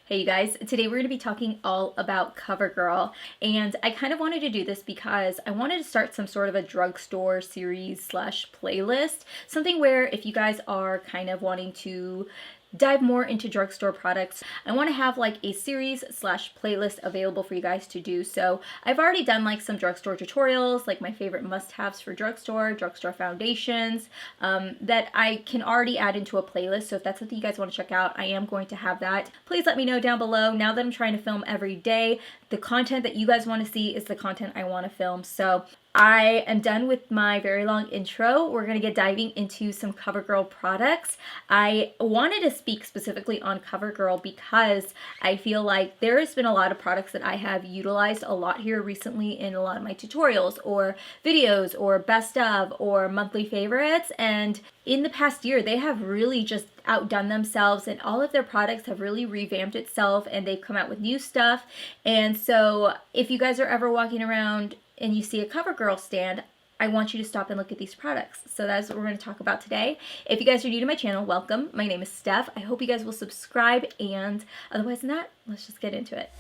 Hey you guys, today we're going to be talking all about Covergirl, and I kind of wanted to do this because I wanted to start some sort of a drugstore series slash playlist, something where if you guys are kind of wanting to dive more into drugstore products, I want to have like a series slash playlist available for you guys to do. So I've already done like some drugstore tutorials, like my favorite must-haves for drugstore foundations, that I can already add into a playlist. So if that's something you guys want to check out, I am going to have that. Please let me know down below. Now that I'm trying to film every day, the content that you guys want to see is the content I want to film. So I am done with my very long intro. We're going to get diving into some Covergirl products. I wanted to speak specifically on Covergirl because I feel like there has been a lot of products that I have utilized a lot here recently in a lot of my tutorials or videos or best of or monthly favorites. And in the past year, they have really just outdone themselves, and all of their products have really revamped itself, and they've come out with new stuff. And so if you guys are ever walking around and you see a Covergirl stand, I want you to stop and look at these products. So that's what we're going to talk about today. If you guys are new to my channel, welcome. My name is Steph. I hope you guys will subscribe, and otherwise than that, let's just get into it.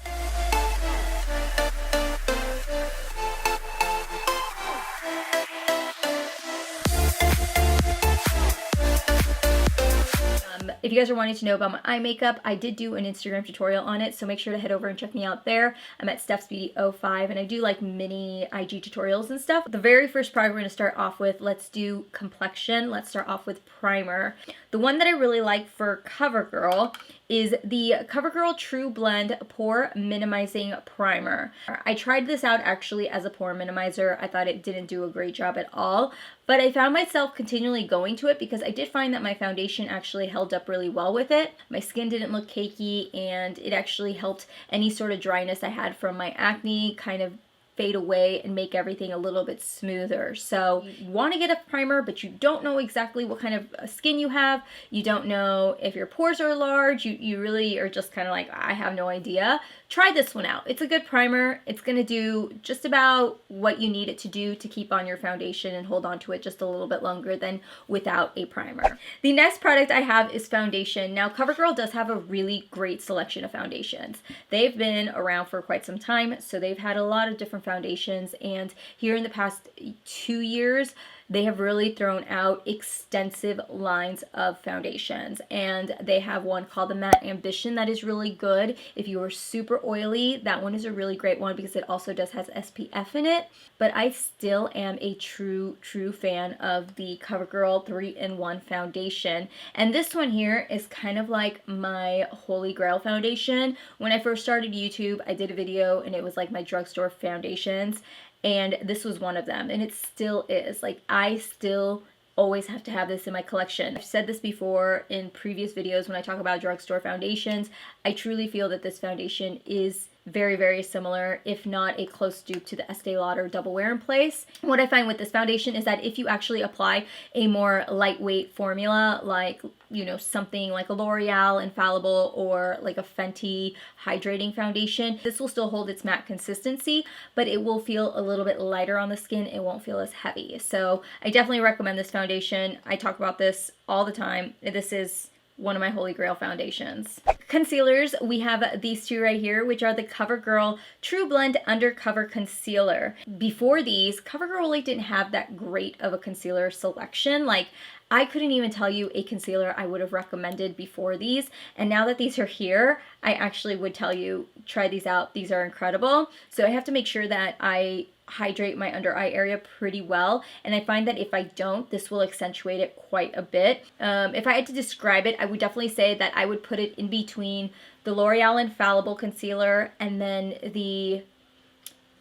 If you guys are wanting to know about my eye makeup, I did do an Instagram tutorial on it, so make sure to head over and check me out there. I'm at StephsBeauty05, and I do like mini IG tutorials and stuff. The very first product we're going to start off with, let's do complexion. Let's start off with primer. The one that I really like for Covergirl is the Covergirl True Blend Pore Minimizing Primer. I tried this out actually as a pore minimizer. I thought it didn't do a great job at all, but I found myself continually going to it because I did find that my foundation actually held up really well with it. My skin didn't look cakey, and it actually helped any sort of dryness I had from my acne kind of fade away and make everything a little bit smoother. So you want to get a primer, but you don't know exactly what kind of skin you have. You don't know if your pores are large. You really are just kind of like, I have no idea. Try this one out. It's a good primer. It's going to do just about what you need it to do to keep on your foundation and hold on to it just a little bit longer than without a primer. The next product I have is foundation. Now, Covergirl does have a really great selection of foundations. They've been around for quite some time, so they've had a lot of different foundations, and here in the past 2 years, they have really thrown out extensive lines of foundations, and they have one called the Matte Ambition that is really good. If you are super oily, that one is a really great one because it also has SPF in it. But I still am a true fan of the Covergirl 3-in-1 foundation, and this one here is kind of like my holy grail foundation. When I first started YouTube, I did a video and it was like my drugstore foundations, and this was one of them, and it still is. Like, I still always have to have this in my collection. I've said this before in previous videos when I talk about drugstore foundations. I truly feel that this foundation is very similar, if not a close dupe to the Estee Lauder Double Wear in Place. What I find with this foundation is that if you actually apply a more lightweight formula, like, you know, something like a L'Oreal Infallible or like a Fenty hydrating foundation, this will still hold its matte consistency, but it will feel a little bit lighter on the skin. It won't feel as heavy. So I definitely recommend this foundation. I talk about this all the time. This is one of my holy grail foundations. Concealers, we have these two right here, which are the Covergirl True Blend Undercover Concealer. Before these, Covergirl really didn't have that great of a concealer selection. Like, I couldn't even tell you a concealer I would have recommended before these, and now that these are here, I actually would tell you, try these out. These are incredible. So I have to make sure that I hydrate my under eye area pretty well, and I find that if I don't, this will accentuate it quite a bit. If I had to describe it, I would definitely say that I would put it in between the L'Oreal Infallible Concealer and then the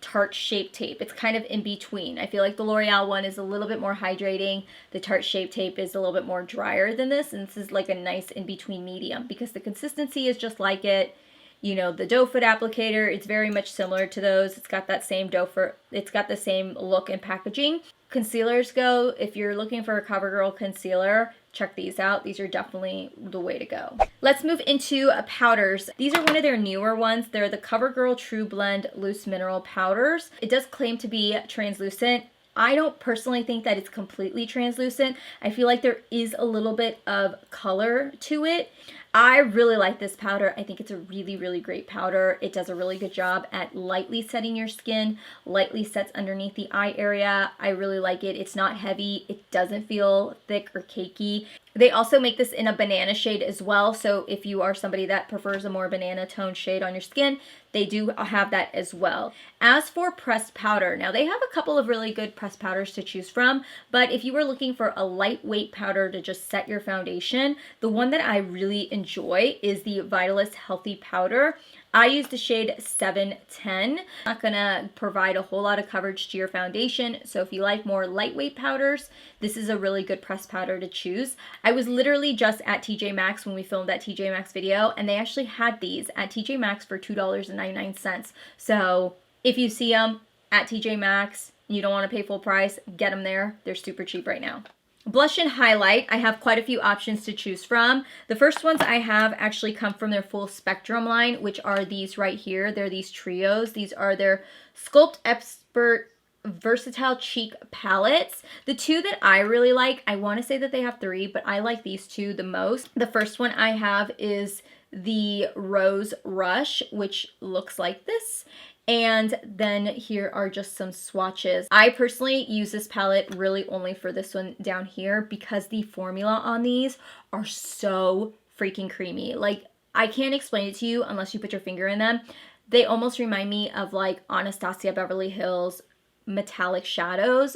Tarte Shape Tape. It's kind of in between. I feel like the L'Oreal one is a little bit more hydrating. The Tarte Shape Tape is a little bit more drier than this, and this is like a nice in-between medium because the consistency is just like it. You know, the doe foot applicator, it's very much similar to those. It's got that same doe foot, it's got the same look and packaging. Concealers go, if you're looking for a Covergirl concealer, check these out. These are definitely the way to go. Let's move into powders. These are one of their newer ones. They're the Covergirl True Blend Loose Mineral Powders. It does claim to be translucent. I don't personally think that it's completely translucent. I feel like there is a little bit of color to it. I really like this powder. I think it's a really, really great powder. It does a really good job at lightly setting your skin, lightly sets underneath the eye area. I really like it. It's not heavy. It doesn't feel thick or cakey. They also make this in a banana shade as well, so if you are somebody that prefers a more banana tone shade on your skin, they do have that as well. As for pressed powder, now they have a couple of really good pressed powders to choose from, but if you were looking for a lightweight powder to just set your foundation, the one that I really enjoy is the VITALIST Healthy Powder. I use the shade 710. Not gonna provide a whole lot of coverage to your foundation, so if you like more lightweight powders, this is a really good pressed powder to choose. I was literally just at TJ Maxx when we filmed that TJ Maxx video, and they actually had these at TJ Maxx for $2.99. So if you see them at TJ Maxx, you don't want to pay full price, get them there. They're super cheap right now. Blush and highlight, I have quite a few options to choose from. The first ones I have actually come from their full spectrum line, which are these right here. They're these trios. These are their SCULPT Expert Versatile Cheek Palettes. The two that I really like, I want to say that they have three, but I like these two the most. The first one I have is the Rose Rush, which looks like this. And then here are just some swatches. I personally use this palette really only for this one down here because the formula on these are so freaking creamy. Like, I can't explain it to you unless you put your finger in them. They almost remind me of like Anastasia Beverly Hills metallic shadows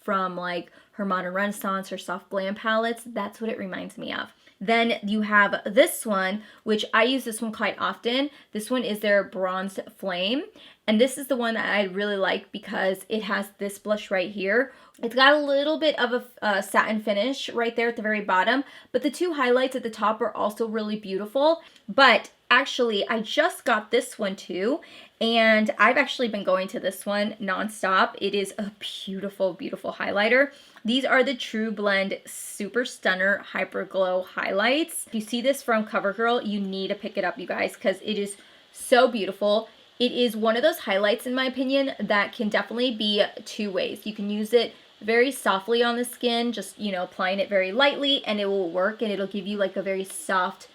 from like her Modern Renaissance or Soft Glam palettes. That's what it reminds me of. Then you have this one, which I use this one quite often. This one is their Bronzed Flame. And this is the one that I really like because it has this blush right here. It's got a little bit of a satin finish right there at the very bottom. But the two highlights at the top are also really beautiful. But actually, I just got this one too. And I've actually been going to this one nonstop. It is a beautiful, beautiful highlighter. These are the TRUEBLEND Super Stunner Hyper Glow Highlights. If you see this from Covergirl, you need to pick it up, you guys, because it is so beautiful. It is one of those highlights, in my opinion, that can definitely be two ways. You can use it very softly on the skin, just, you know, applying it very lightly, and it will work, and it'll give you like a very soft,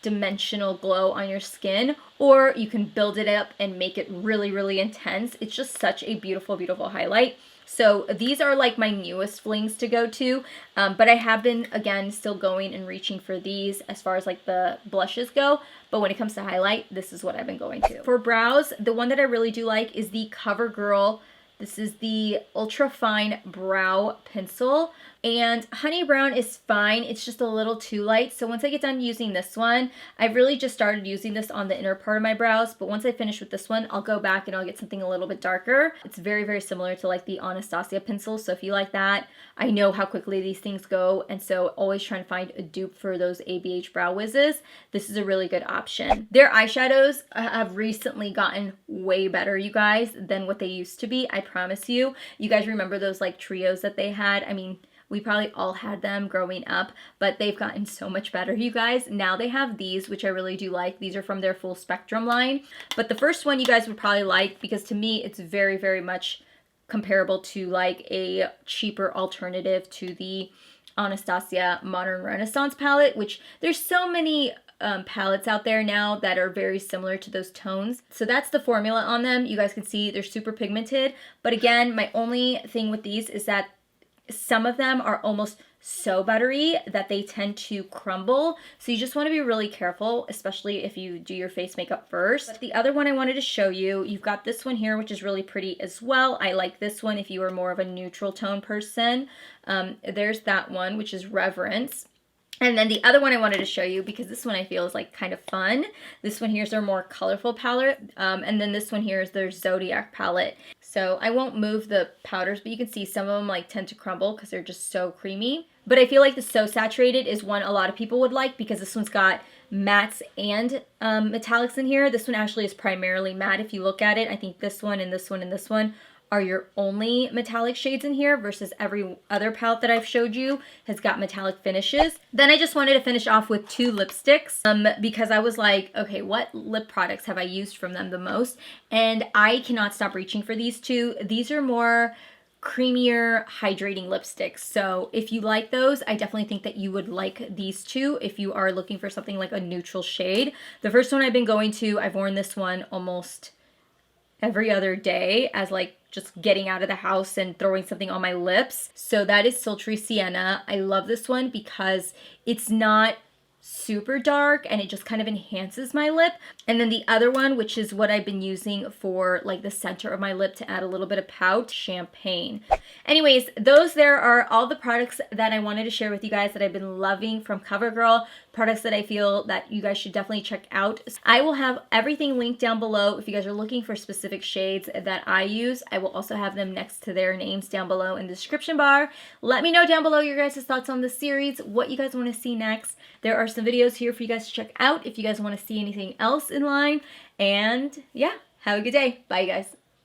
dimensional glow on your skin, or you can build it up and make it really, really intense. It's just such a beautiful, beautiful highlight. So these are like my newest flings to go to, but I have been, again, still going and reaching for these as far as like the blushes go. But when it comes to highlight, this is what I've been going to. For brows, the one that I really do like is the Covergirl. This is the Ultra Fine Brow Pencil. And Honey Brown is fine. It's just a little too light. So once I get done using this one, I've really just started using this on the inner part of my brows. But once I finish with this one, I'll go back and I'll get something a little bit darker. It's very, very similar to like the Anastasia pencil. So if you like that, I know how quickly these things go. And so always try and find a dupe for those ABH brow wizzes. This is a really good option. Their eyeshadows have recently gotten way better, you guys, than what they used to be. I promise you. You guys remember those like trios that they had? I mean, we probably all had them growing up, but they've gotten so much better, you guys. Now they have these, which I really do like. These are from their full spectrum line. But the first one you guys would probably like because to me, it's very, very much comparable to like a cheaper alternative to the Anastasia Modern Renaissance palette, which there's so many palettes out there now that are very similar to those tones. So that's the formula on them. You guys can see they're super pigmented. But again, my only thing with these is that some of them are almost so buttery that they tend to crumble. So you just want to be really careful, especially if you do your face makeup first. But the other one I wanted to show you, you've got this one here, which is really pretty as well. I like this one if you are more of a neutral tone person. There's that one, which is Reverence. And then the other one I wanted to show you, because this one I feel is like kind of fun. This one here is their more colorful palette. And then this one here is their Zodiac palette. So I won't move the powders, but you can see some of them like tend to crumble because they're just so creamy. But I feel like the So Saturated is one a lot of people would like because this one's got mattes and metallics in here. This one actually is primarily matte if you look at it. I think this one and this one and this one are your only metallic shades in here versus every other palette that I've showed you has got metallic finishes. Then I just wanted to finish off with two lipsticks because I was like, okay, what lip products have I used from them the most? And I cannot stop reaching for these two. These are more creamier hydrating lipsticks. So if you like those, I definitely think that you would like these two if you are looking for something like a neutral shade. The first one I've been going to, I've worn this one almost every other day as like just getting out of the house and throwing something on my lips. So that is Sultry Sienna. I love this one because it's not super dark and it just kind of enhances my lip. And then the other one, which is what I've been using for like the center of my lip to add a little bit of pout, Champagne. Anyways, those there are all the products that I wanted to share with you guys that I've been loving from CoverGirl, products that I feel that you guys should definitely check out. I will have everything linked down below. If you guys are looking for specific shades that I use, I will also have them next to their names down below in the description bar. Let me know down below your guys' thoughts on the series, what you guys want to see next. There are some videos here for you guys to check out if you guys want to see anything else in line. And yeah, have a good day. Bye, you guys.